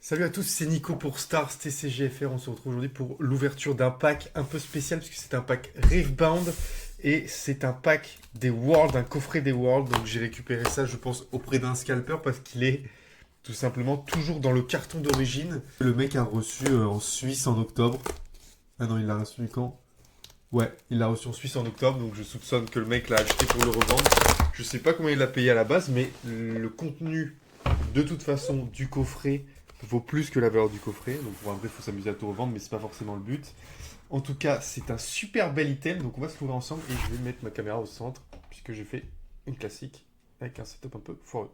Salut à tous, c'est Nico pour Stars TCGFR. On se retrouve aujourd'hui pour l'ouverture d'un pack un peu spécial puisque c'est un pack Riftbound et c'est un pack des Worlds, un coffret des Worlds. Donc j'ai récupéré ça, je pense, auprès d'un scalper parce qu'il est tout simplement toujours dans le carton d'origine. Le mec a reçu en Suisse en octobre. Ah non, il l'a reçu quand? Ouais, il l'a reçu en Suisse en octobre, donc je soupçonne que le mec l'a acheté pour le revendre. Je sais pas combien il l'a payé à la base, mais le contenu de toute façon du coffret vaut plus que la valeur du coffret. Donc bon, après, il faut s'amuser à tout revendre, mais c'est pas forcément le but. En tout cas, c'est un super bel item, donc on va se l'ouvrir ensemble et je vais mettre ma caméra au centre, puisque j'ai fait une classique avec un setup un peu foireux.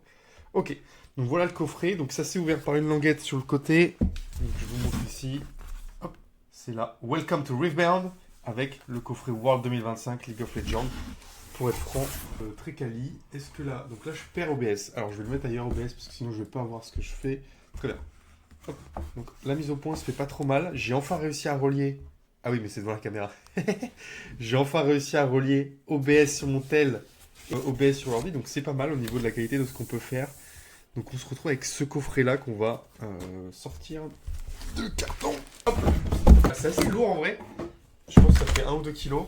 Ok, donc voilà le coffret. Donc ça s'est ouvert par une languette sur le côté. Donc je vous montre ici. Hop, c'est là. Welcome to Riftbound avec le coffret World 2025 League of Legends. Pour être franc, très quali. Est-ce que là, donc là je perds OBS. Alors je vais le mettre ailleurs OBS parce que sinon je vais pas voir ce que je fais. Très bien. Hop. Donc la mise au point se fait pas trop mal. J'ai enfin réussi à relier. Ah oui, mais c'est devant la caméra. J'ai enfin réussi à relier OBS sur mon tel, OBS sur l'ordi. Donc c'est pas mal au niveau de la qualité de ce qu'on peut faire. Donc on se retrouve avec ce coffret là qu'on va sortir de carton. Hop. C'est assez lourd en vrai. Je pense que ça fait 1 ou 2 kilos.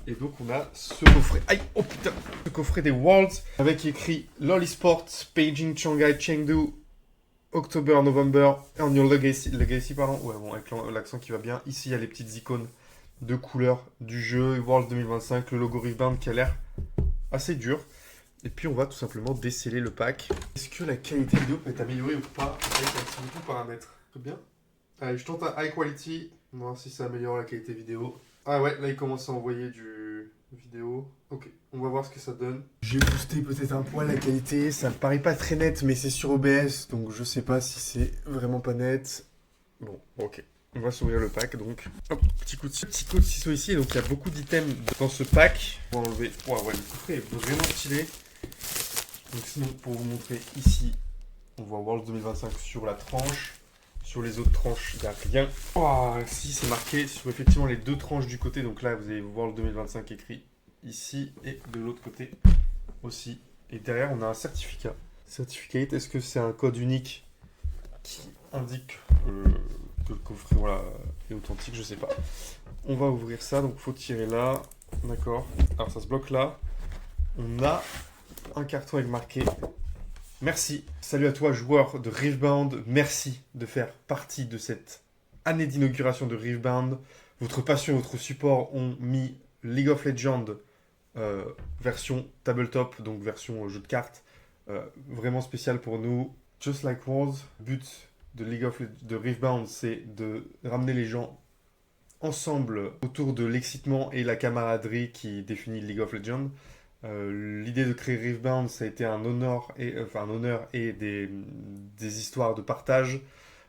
Et donc on a ce coffret. Aïe, oh putain. Ce coffret des Worlds avec écrit LoL Esports, Beijing, Shanghai, Chengdu, October, November, and your Legacy, pardon. Ouais, bon, avec l'accent qui va bien. Ici, il y a les petites icônes de couleurs du jeu, Worlds 2025, le logo Riftbound qui a l'air assez dur. Et puis, on va tout simplement déceler le pack. Est-ce que la qualité vidéo peut être améliorée ou pas avec un petit bouton paramètres? Très bien. Allez, je tente un high quality. On va voir si ça améliore la qualité vidéo. Ah ouais, là, il commence à envoyer du vidéo. Ok, on va voir ce que ça donne. J'ai boosté peut-être un poil la qualité. Ça me paraît pas très net, mais c'est sur OBS, donc je sais pas si c'est vraiment pas net. Bon, ok. On va s'ouvrir le pack, donc. Hop, petit coup de ciseau ici. Donc, il y a beaucoup d'items dans ce pack. On va enlever. Ouais, ouais, le coffret est vraiment stylé. Donc, sinon, pour vous montrer ici, on voit Worlds 2025 sur la tranche. Sur les autres tranches, il n'y a rien. Oh, si, c'est marqué sur effectivement les deux tranches du côté. Donc là, vous allez voir le 2025 écrit ici et de l'autre côté aussi. Et derrière, on a un certificat. Certificate, est-ce que c'est un code unique qui indique que le coffret voilà, est authentique? Je sais pas. On va ouvrir ça, donc il faut tirer là. D'accord. Alors ça se bloque là. On a un carton avec marqué merci. Salut à toi, joueur de Riftbound. Merci de faire partie de cette année d'inauguration de Riftbound. Votre passion et votre support ont mis League of Legends version tabletop, donc version jeu de cartes, vraiment spécial pour nous. Just like Worlds, le but de de Riftbound, c'est de ramener les gens ensemble autour de l'excitement et la camaraderie qui définit League of Legends. L'idée de créer Riftbound, ça a été un honneur et des histoires de partage,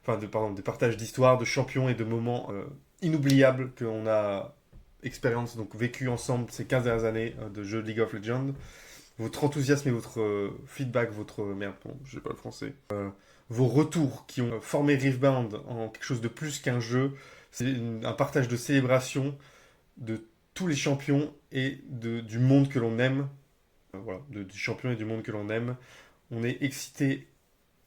pardon, des partages d'histoires, de champions et de moments inoubliables qu'on a donc vécu ensemble ces 15 dernières années de jeu de League of Legends. Votre enthousiasme et votre feedback, merde, bon, je sais pas le français. Vos retours qui ont formé Riftbound en quelque chose de plus qu'un jeu. C'est un partage de célébration de tous les champions et du monde que l'on aime. Voilà, du champion et du monde que l'on aime. On est excité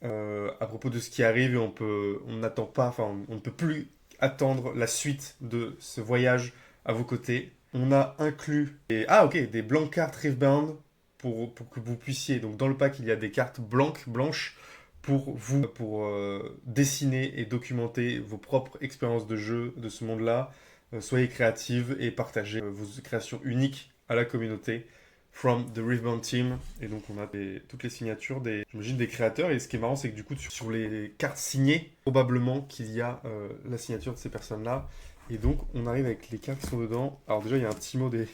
à propos de ce qui arrive et on n'attend pas, enfin, on ne peut plus attendre la suite de ce voyage à vos côtés. On a inclus des blanques cartes Riftbound pour que vous puissiez. Donc dans le pack, il y a des cartes blanches pour vous, pour dessiner et documenter vos propres expériences de jeu de ce monde-là. Soyez créatives et partagez vos créations uniques à la communauté. From the Riftbound Team. Et donc on a toutes les signatures j'imagine des créateurs. Et ce qui est marrant, c'est que du coup sur les cartes signées, probablement qu'il y a la signature de ces personnes-là. Et donc on arrive avec les cartes qui sont dedans. Alors déjà il y a un Timo des,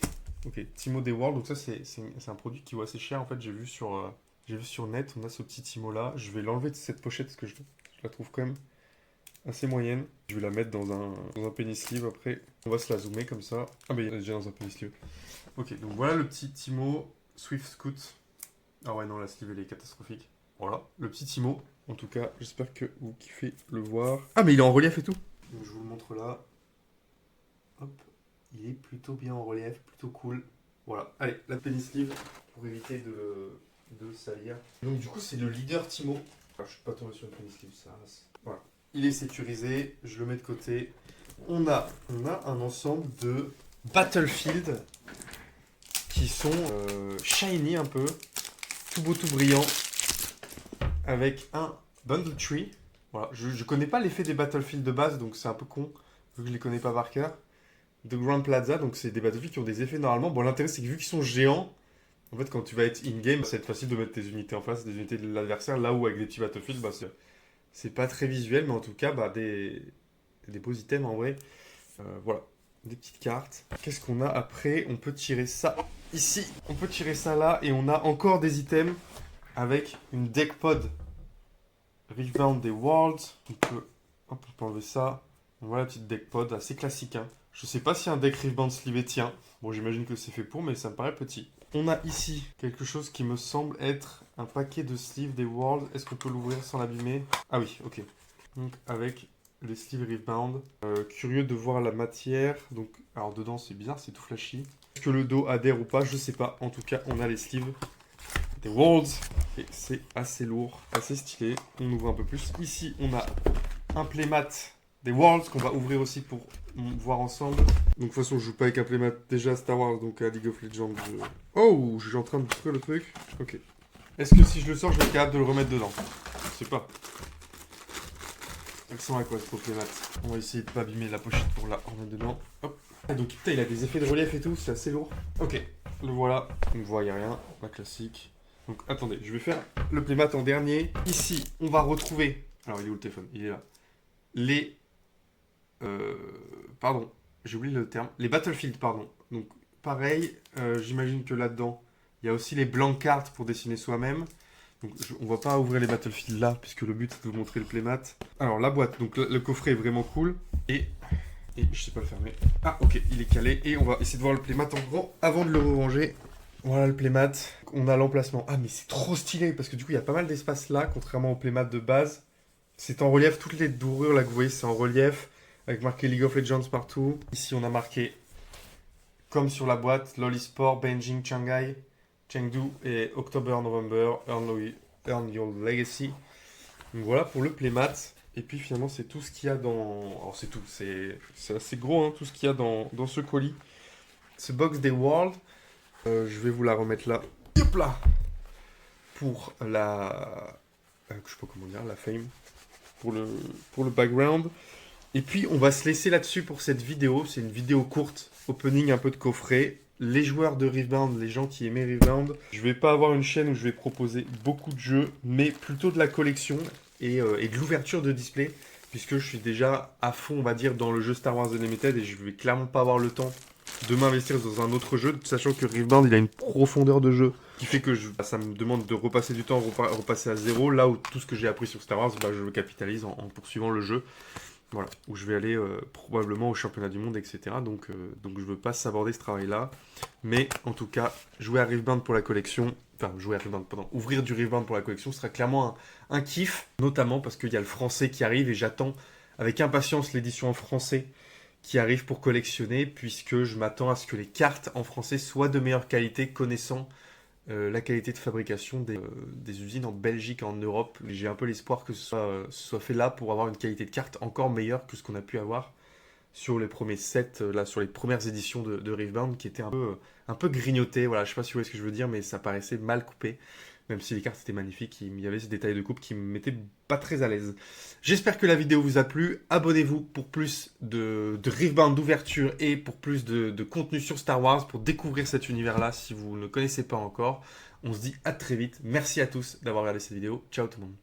ok, Timo des Worlds. Donc ça c'est un produit qui vaut assez cher. En fait j'ai vu sur net, on a ce petit Timo là. Je vais l'enlever de cette pochette parce que je la trouve quand même assez moyenne. Je vais la mettre dans un penny sleeve après. On va se la zoomer comme ça. Ah mais il est déjà dans un penny sleeve. Ok, donc voilà le petit Timo Swift Scoot. Ah ouais, non, la sleeve elle est catastrophique. Voilà, le petit Timo. En tout cas, j'espère que vous kiffez le voir. Ah, mais il est en relief et tout. Donc je vous le montre là. Hop, il est plutôt bien en relief, plutôt cool. Voilà, allez, la penny sleeve pour éviter de salir. Donc du coup, c'est le leader Timo. Alors, je suis pas tombé sur une penny sleeve, ça. Voilà. Il est sécurisé, je le mets de côté. On a un ensemble de Battlefield qui sont shiny un peu, tout beau, tout brillant, avec un bundle tree. Voilà, je connais pas l'effet des Battlefield de base, donc c'est un peu con, vu que je les connais pas par cœur. De Grand Plaza, donc c'est des Battlefield qui ont des effets normalement. Bon, l'intérêt c'est que vu qu'ils sont géants, en fait, quand tu vas être in-game, ça va être facile de mettre tes unités en face des unités de l'adversaire, là où avec des petits Battlefield, bah, c'est pas très visuel, mais en tout cas, bah, des beaux items en vrai. Voilà, des petites cartes. Qu'est-ce qu'on a après? On peut tirer ça ici, on peut tirer ça là, et on a encore des items avec une deck pod Riftbound des Worlds. On peut enlever ça. Voilà la petite deck pod, assez classique. Hein. Je sais pas si un deck Riftbound sleeve tient. Bon, j'imagine que c'est fait pour, mais ça me paraît petit. On a ici quelque chose qui me semble être un paquet de sleeves des Worlds. Est-ce qu'on peut l'ouvrir sans l'abîmer? Ah oui, ok. Donc avec les sleeves Riftbound. Curieux de voir la matière. Donc, alors dedans c'est bizarre, c'est tout flashy. Est-ce que le dos adhère ou pas? Je sais pas. En tout cas, on a les sleeves des Worlds. Et c'est assez lourd, assez stylé. On ouvre un peu plus. Ici, on a un playmat des Worlds qu'on va ouvrir aussi pour voir ensemble. Donc de toute façon, je joue pas avec un playmat déjà à Star Wars, donc à League of Legends. Oh, je suis en train de détruire le truc. Ok. Est-ce que si je le sors, je vais être capable de le remettre dedans? Je sais pas. Accent à quoi ce playmat? On va essayer de pas abîmer la pochette pour la remettre dedans. Hop. Ah, donc putain, il a des effets de relief et tout, c'est assez lourd. Ok, le voilà. On voit, il n'y a rien. La classique. Donc attendez, je vais faire le playmat en dernier. Ici, on va retrouver. Alors, il est où le téléphone? Il est là. Les. Pardon, j'ai oublié le terme. Les Battlefield, pardon. Donc, pareil, j'imagine que là-dedans, il y a aussi les blank cards pour dessiner soi-même. Donc, on va pas ouvrir les Battlefield là, puisque le but c'est de vous montrer le playmat. Alors, la boîte, donc le coffret est vraiment cool. Et je sais pas le fermer. Ah, ok, il est calé. Et on va essayer de voir le playmat en grand avant de le ranger. Voilà le playmat. On a l'emplacement. Ah, mais c'est trop stylé, parce que du coup, il y a pas mal d'espace là, contrairement au playmat de base. C'est en relief, toutes les dorures là que vous voyez, c'est en relief, avec marqué League of Legends partout. Ici, on a marqué, comme sur la boîte, Lolisport, Beijing, Shanghai, Chengdu et October, November, Earn Your Legacy. Donc voilà pour le playmat. Et puis finalement, c'est tout ce qu'il y a dans... Alors c'est tout, c'est assez gros, hein, tout ce qu'il y a dans ce colis. Ce box des Worlds, je vais vous la remettre là. Hop là. Pour la... je sais pas comment dire, la fame. Pour le background. Et puis on va se laisser là-dessus pour cette vidéo. C'est une vidéo courte, opening un peu de coffret. Les joueurs de Riftbound, les gens qui aimaient Riftbound, je vais pas avoir une chaîne où je vais proposer beaucoup de jeux, mais plutôt de la collection et de l'ouverture de display, puisque je suis déjà à fond, on va dire, dans le jeu Star Wars Unlimited et je vais clairement pas avoir le temps de m'investir dans un autre jeu, sachant que Riftbound il a une profondeur de jeu qui fait que ça me demande de repasser du temps, repasser à zéro, là où tout ce que j'ai appris sur Star Wars, bah, je le capitalise en poursuivant le jeu. Voilà, où je vais aller probablement au championnat du monde, etc. Donc je ne veux pas s'aborder ce travail-là. Mais en tout cas, jouer à Riftbound pour la collection, enfin jouer à Riftbound, pardon, ouvrir du Riftbound pour la collection sera clairement un kiff, notamment parce qu'il y a le français qui arrive et j'attends avec impatience l'édition en français qui arrive pour collectionner, puisque je m'attends à ce que les cartes en français soient de meilleure qualité, connaissant la qualité de fabrication des usines en Belgique et en Europe. J'ai un peu l'espoir que ce soit fait là pour avoir une qualité de carte encore meilleure que ce qu'on a pu avoir sur les premiers sets, là, sur les premières éditions de Riftbound, qui étaient un peu grignotées. Voilà, je sais pas si vous voyez ce que je veux dire, mais ça paraissait mal coupé. Même si les cartes étaient magnifiques, il y avait ce détail de coupe qui me mettait pas très à l'aise. J'espère que la vidéo vous a plu. Abonnez-vous pour plus de Riftbound d'ouverture et pour plus de contenu sur Star Wars, pour découvrir cet univers-là si vous ne connaissez pas encore. On se dit à très vite. Merci à tous d'avoir regardé cette vidéo. Ciao tout le monde.